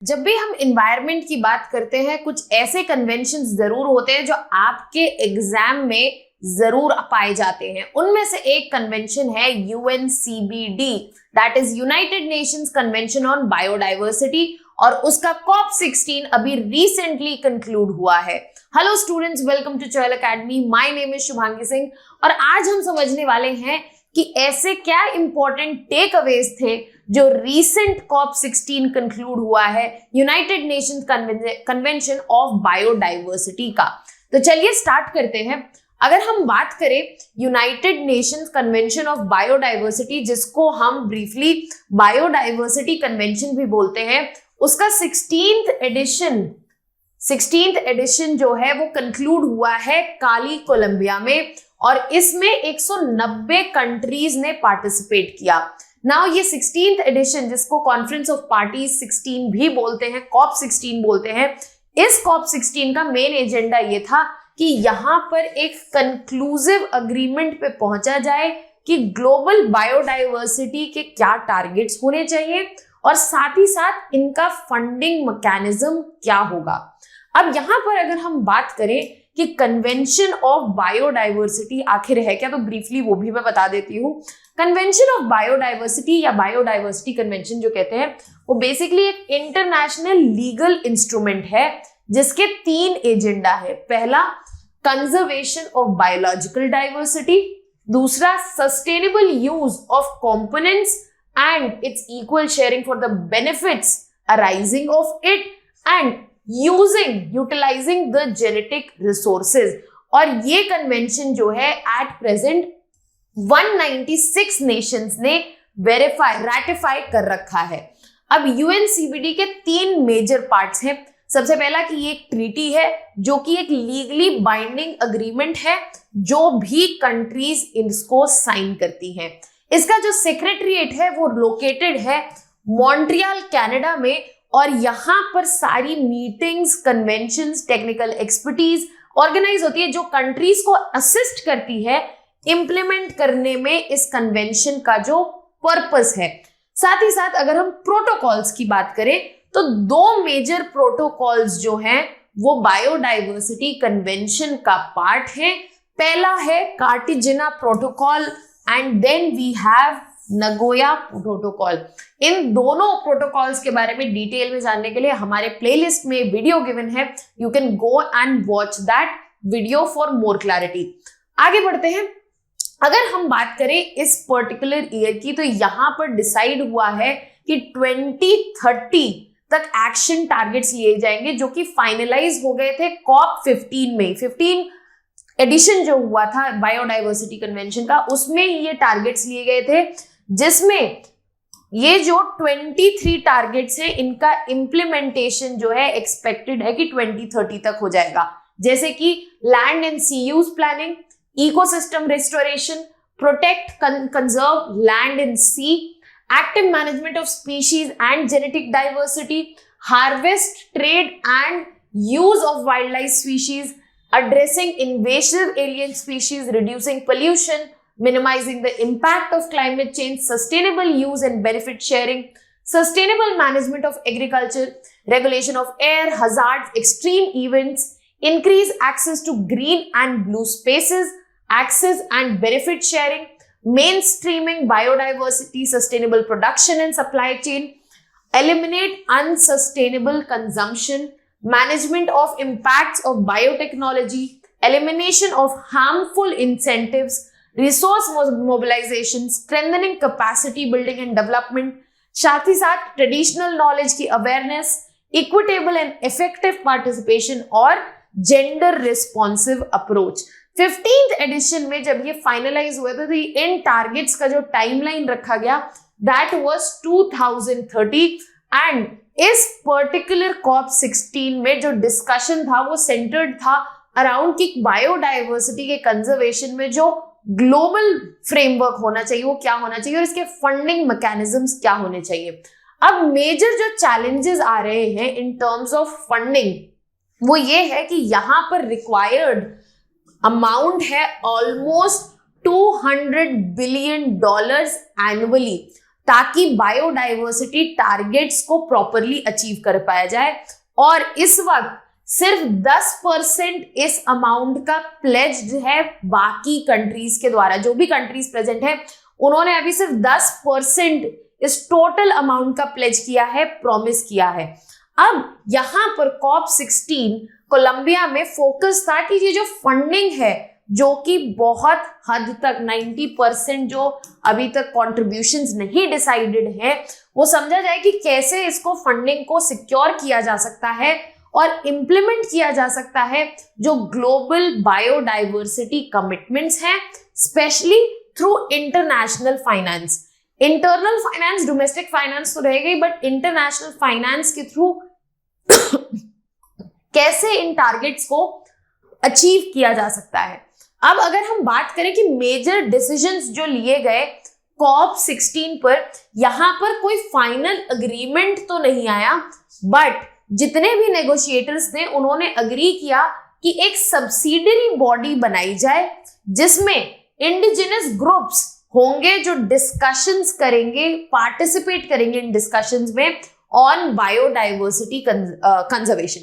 जब भी हम इन्वायरमेंट की बात करते हैं, कुछ ऐसे कन्वेंशन जरूर होते हैं जो आपके एग्जाम में जरूर पाए जाते हैं। उनमें से एक कन्वेंशन है UNCBD, that is United Nations convention on biodiversity, और उसका COP16 अभी रिसेंटली कंक्लूड हुआ है। Hello students, welcome to Chahal academy. My name is Shubhangi Singh और आज हम समझने वाले हैं कि ऐसे क्या इंपॉर्टेंट टेक अवेज थे जो रीसेंट COP16 कंक्लूड हुआ है United Nations convention of biodiversity का। तो चलिए स्टार्ट करते हैं। अगर हम बात करें United Nations convention of biodiversity, जिसको हम ब्रीफली बायोडाइवर्सिटी कन्वेंशन भी बोलते हैं, उसका 16th एडिशन जो है वो कंक्लूड हुआ है काली कोलंबिया में, और इसमें 190 कंट्रीज ने पार्टिसिपेट किया। नाउ ये 16th एडिशन, जिसको कॉन्फ्रेंस ऑफ पार्टीज 16 भी बोलते हैं, COP16 बोलते हैं, इस COP16 का मेन एजेंडा ये था कि यहां पर एक कंक्लूसिव अग्रीमेंट पे पहुंचा जाए कि ग्लोबल बायोडाइवर्सिटी के क्या टारगेट्स होने चाहिए और साथ ही साथ इनका फंडिंग मैकेनिज्म क्या होगा। अब यहां पर अगर हम बात करें कि कन्वेंशन ऑफ बायोडाइवर्सिटी आखिर है क्या, तो ब्रीफली वो भी मैं बता देती हूँ। कन्वेंशन ऑफ बायोडाइवर्सिटी या बायोडाइवर्सिटी कन्वेंशन जो कहते हैं, वो बेसिकली एक इंटरनेशनल लीगल इंस्ट्रूमेंट है जिसके 3 एजेंडा है। पहला, कंजर्वेशन ऑफ बायोलॉजिकल डाइवर्सिटी, दूसरा sustainable use of components and its equal sharing for the benefits arising of it, and utilising the genetic resources. और ये कन्वेंशन जो है एट प्रेजेंट 196 नेशंस ने रैटिफाई कर रखा है। अब यूएनसीबीडी के 3 मेजर पार्ट्स हैं। सबसे पहला कि ये एक ट्रीटी है जो कि एक लीगली बाइंडिंग अग्रीमेंट है, जो भी कंट्रीज इसको साइन करती हैं। इसका जो सेक्रेटरीट है वो लोकेटेड है मॉन्ट्रियल कनाडा में, और यहां पर सारी meetings, conventions, technical expertise organise होती है जो कंट्रीज को असिस्ट करती है इंप्लीमेंट करने में इस कन्वेंशन का जो पर्पस है। साथ ही साथ अगर हम प्रोटोकॉल्स की बात करें तो 2 मेजर प्रोटोकॉल्स जो हैं वो बायोडाइवर्सिटी कन्वेंशन का पार्ट है। पहला है Cartagena protocol and then we have Nagoya protocol. इन दोनों प्रोटोकॉल्स के बारे में डिटेल में जानने के लिए हमारे प्लेलिस्ट में वीडियो गिवन है, you can go and watch that video for more clarity. आगे बढ़ते हैं। अगर हम बात करें इस पर्टिकुलर ईयर की, तो यहां पर डिसाइड हुआ है कि 2030 तक एक्शन टारगेट्स लिए जाएंगे, जो कि फाइनलाइज हो गए थे COP15 में। 15 एडिशन जो हुआ था बायोडाइवर्सिटी कन्वेंशन का, उसमें ये टारगेट्स लिए गए थे, जिसमें ये जो 23 टारगेट्स हैं, इनका इंप्लीमेंटेशन जो है एक्सपेक्टेड है कि 2030 तक हो जाएगा। जैसे कि land and sea use planning, ecosystem restoration, protect conserve land and sea, active management of species and genetic diversity, harvest, trade and use of wild life species, addressing invasive alien species, reducing pollution, minimizing the impact of climate change, sustainable use and benefit sharing, sustainable management of agriculture, regulation of air hazards, extreme events, increase access to green and blue spaces, access and benefit sharing, mainstreaming biodiversity, sustainable production and supply chain, eliminate unsustainable consumption, management of impacts of biotechnology, elimination of harmful incentives, resource mobilization, strengthening capacity building and development, साथ ही साथ traditional knowledge की awareness, equitable and effective participation और gender responsive approach. 15th edition में जब ये finalise हुए थे, तो इन टारगेट्स का जो टाइमलाइन रखा गया दैट वाज 2030, एंड इस पर्टिकुलर COP16 में जो डिस्कशन था वो सेंटर्ड था अराउंड कि बायोडाइवर्सिटी के कंजर्वेशन में जो ग्लोबल फ्रेमवर्क होना चाहिए वो क्या होना चाहिए और इसके फंडिंग मैकेनिज्म्स क्या होने चाहिए। अब मेजर जो चैलेंजेस आ रहे हैं इन टर्म्स ऑफ फंडिंग वो ये है कि यहां पर रिक्वायर्ड अमाउंट है ऑलमोस्ट $200 बिलियन एनुअली, ताकि बायोडाइवर्सिटी टारगेट्स को प्रॉपरली अचीव कर पाया जाए। और इस वक्त सिर्फ 10% इस अमाउंट का प्लेज्ड है बाकी कंट्रीज के द्वारा। जो भी कंट्रीज प्रेजेंट है उन्होंने अभी सिर्फ 10% इस टोटल अमाउंट का प्लेज किया है, प्रॉमिस किया है। अब यहां पर COP16 कोलंबिया में फोकस था कि ये जो फंडिंग है, जो कि बहुत हद तक 90% जो अभी तक कॉन्ट्रीब्यूशंस नहीं डिसाइडेड है, वो समझा जाए कि कैसे इसको फंडिंग को सिक्योर किया जा सकता है और इम्प्लीमेंट किया जा सकता है जो ग्लोबल बायोडाइवर्सिटी कमिटमेंट्स हैं, specially through international finance. Internal finance, domestic finance तो रह गई, बट इंटरनेशनल फाइनेंस के थ्रू कैसे इन टारगेट्स को अचीव किया जा सकता है। अब अगर हम बात करें कि मेजर डिसीजंस जो लिए गए COP16 पर, यहां पर कोई फाइनल अग्रीमेंट तो नहीं आया, बट जितने भी नेगोशिएटर्स थे उन्होंने अग्री किया कि एक सब्सिडियरी बॉडी बनाई जाए जिसमें इंडिजिनस ग्रुप्स होंगे जो डिस्कशंस करेंगे, पार्टिसिपेट करेंगे इन डिस्कशंस में ऑन बायोडाइवर्सिटी कंजर्वेशन।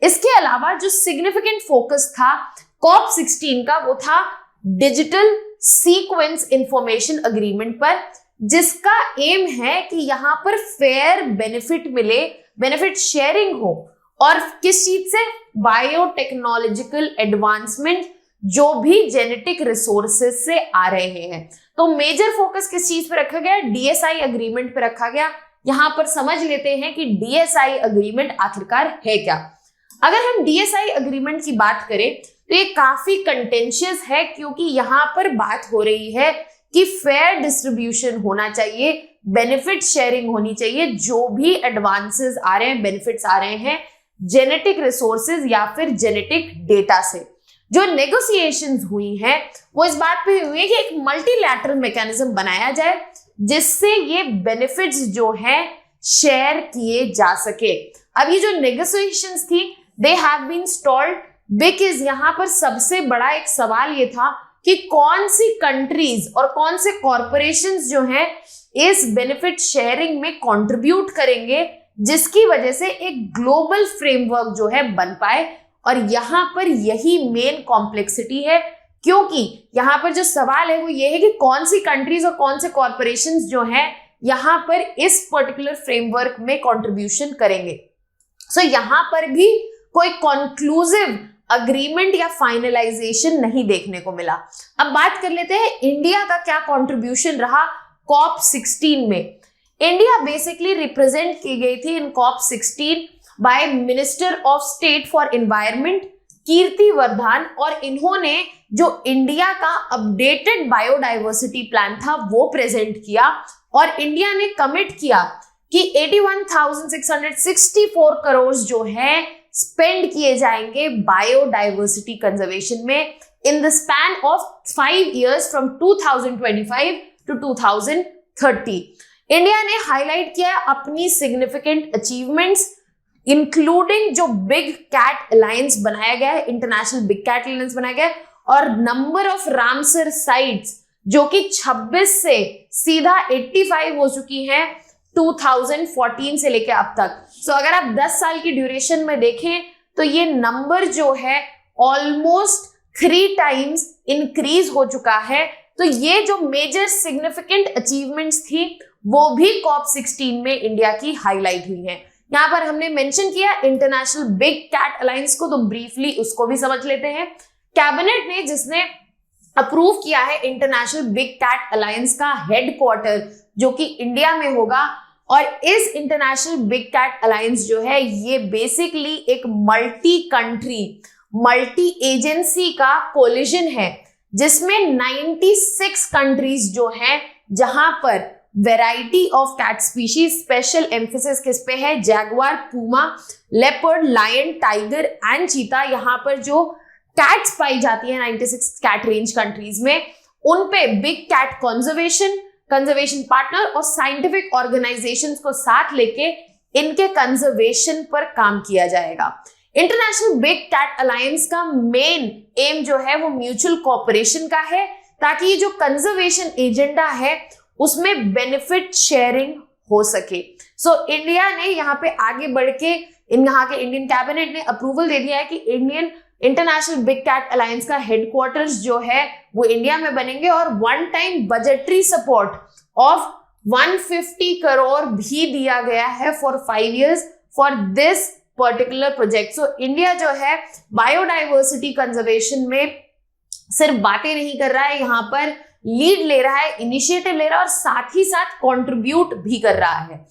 इसके अलावा जो सिग्निफिकेंट फोकस था COP16 का, वो था डिजिटल सीक्वेंस इंफॉर्मेशन अग्रीमेंट पर, जिसका एम है कि यहां पर फेयर बेनिफिट मिले, बेनिफिट शेयरिंग हो, और किस चीज से, बायोटेक्नोलॉजिकल एडवांसमेंट जो भी जेनेटिक रिसोर्सेज से आ रहे हैं। तो मेजर फोकस किस चीज पे रखा गया, DSI अग्रीमेंट पे रखा गया। यहां पर समझ लेते हैं कि DSI अग्रीमेंट आखिरकार है क्या। अगर हम DSI अग्रीमेंट की बात करें तो ये काफी कंटेंशियस है, क्योंकि यहां पर बात हो रही है कि फेयर डिस्ट्रीब्यूशन होना चाहिए, बेनिफिट शेयरिंग होनी चाहिए, जो भी एडवांसेस आ रहे हैं, बेनिफिट्स आ रहे हैं जेनेटिक रिसोर्सेज या फिर जेनेटिक डेटा से। जो नेगोशिएशंस हुई हैं वो इस बात पे हुई है कि एक मल्टीलैटरल मैकेनिज्म बनाया जाए जिससे ये बेनिफिट्स जो है शेयर किए जा सके। अब ये जो नेगोशिएशंस थी they have been stalled because यहाँ पर सबसे बड़ा एक सवाल ये था कि कौन सी कंट्रीज और कौन से कॉरपोरेशंस जो हैं इस बेनिफिट शेयरिंग में कंट्रीब्यूट करेंगे, जिसकी वजह से एक ग्लोबल फ्रेमवर्क जो है बन पाए। और यहां पर यही मेन कॉम्प्लेक्सिटी है, क्योंकि यहां पर जो सवाल है वो ये है कि कौन सी कंट्रीज और कौन से कॉरपोरेशंस जो हैं यहां पर इस पर्टिकुलर फ्रेमवर्क में कंट्रीब्यूशन करेंगे। सो यहां पर भी कोई कंक्लूसिव अग्रीमेंट या फाइनलाइजेशन नहीं देखने को मिला। अब बात कर लेते हैं इंडिया का क्या कंट्रीब्यूशन रहा COP16 में। इंडिया बेसिकली रिप्रेजेंट की गई थी in COP16 by minister of state for environment Kirti Vardhan, और इन्होंने जो इंडिया का अपडेटेड बायोडाइवर्सिटी प्लान था वो प्रेजेंट किया, और इंडिया ने कमिट किया कि 81,664 करोड़ जो है स्पेंड किए जाएंगे बायोडाइवर्सिटी कंजर्वेशन में in the span of 5 years from 2025 to 2030। India ने हाईलाइट किया अपनी सिग्निफिकेंट अचीवमेंट्स, इंक्लूडिंग जो बिग कैट अलायंस बनाया गया है, इंटरनेशनल बिग कैट अलायंस बनाया गया है, और नंबर ऑफ रामसर साइट्स जो कि 26 से सीधा 85 हो चुकी हैं 2014 से लेकर अब तक। सो अगर आप 10 साल की ड्यूरेशन में देखें तो ये नंबर जो है ऑलमोस्ट 3 times इंक्रीज हो चुका है। तो ये जो मेजर सिग्निफिकेंट अचीवमेंट्स थी वो भी COP16 में इंडिया की हाईलाइट हुई है। यहाँ पर हमने मेंशन किया इंटरनेशनल बिग कैट अलायंस को, तो ब्रीफली उसको भी समझ लेते हैं। कैबिनेट ने जिसने अप्रूव किया है इंटरनेशनल बिग कैट अलायंस का हेडक्वार्टर जो कि इंडिया में होगा, और इस इंटरनेशनल बिग कैट अलायंस जो है ये बेसिकली एक मल्टी कंट्री मल्टी एजेंसी का कोलिजन है जिसमें 96 कंट्रीज जो हैं, जहां पर variety of cat species, special emphasis किस पे है, jaguar, puma, leopard, lion, tiger and cheetah. यहाँ पर जो कैट्स पाई जाती है 96 कैट रेंज कंट्रीज में, उन पे बिग कैट कंजर्वेशन पार्टनर और साइंटिफिक ऑर्गेनाइजेशंस को साथ लेके इनके कंजर्वेशन पर काम किया जाएगा। इंटरनेशनल बिग कैट अलायंस का मेन एम जो है वो म्यूचुअल कोऑपरेशन का है, ताकि ये जो कंजर्वेशन एजेंडा है उसमें बेनिफिट शेयरिंग हो सके। सो इंडिया ने यहाँ पे आगे बढ़ के यहाँ के इंडियन कैबिनेट ने अप्रूवल दे दिया है कि Indian international big cat alliance का हेडक्वार्टर्स जो है वो इंडिया में बनेंगे और one time budgetary support of 150 crore भी दिया गया है for 5 years for this particular project. So India जो है बायोडाइवर्सिटी कंजर्वेशन में सिर्फ बातें नहीं कर रहा है, यहाँ पर लीड ले रहा है, इनिशिएटिव ले रहा है और साथ ही साथ कंट्रीब्यूट भी कर रहा है।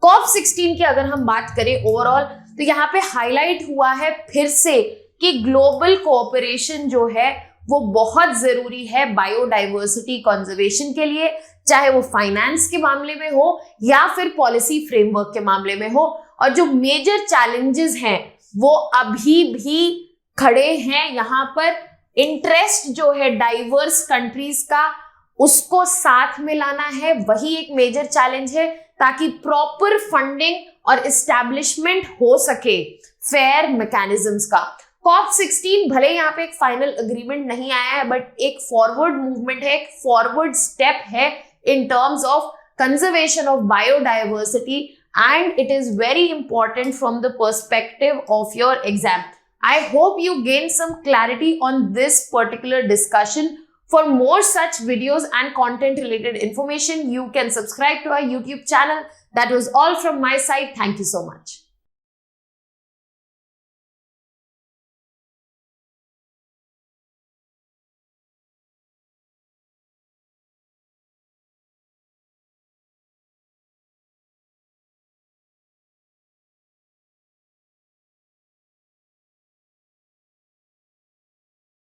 COP16 की अगर हम बात करें ओवरऑल तो यहाँ पे हाईलाइट हुआ है फिर से कि ग्लोबल कोऑपरेशन जो है वो बहुत जरूरी है बायोडाइवर्सिटी कंजर्वेशन के लिए, चाहे वो फाइनेंस के मामले में हो या फिर पॉलिसी फ्रेमवर्क के मामले में हो। और जो मेजर चैलेंजेस हैं वो अभी भी खड़े हैं, यहाँ पर इंटरेस्ट जो है डाइवर्स कंट्रीज का उसको साथ में लाना है, वही एक मेजर चैलेंज है ताकि प्रॉपर फंडिंग और एस्टैब्लिशमेंट हो सके फेयर मैकेनिज्म्स का। COP16 भले यहाँ पे एक फाइनल अग्रीमेंट नहीं आया है बट एक फॉरवर्ड मूवमेंट है, एक फॉरवर्ड स्टेप है in terms of conservation of biodiversity and it is very important from the perspective of your exam. I hope you gain some clarity on this particular discussion. For more such videos and content related information, you can subscribe to our YouTube channel. That was all from my side. Thank you so much.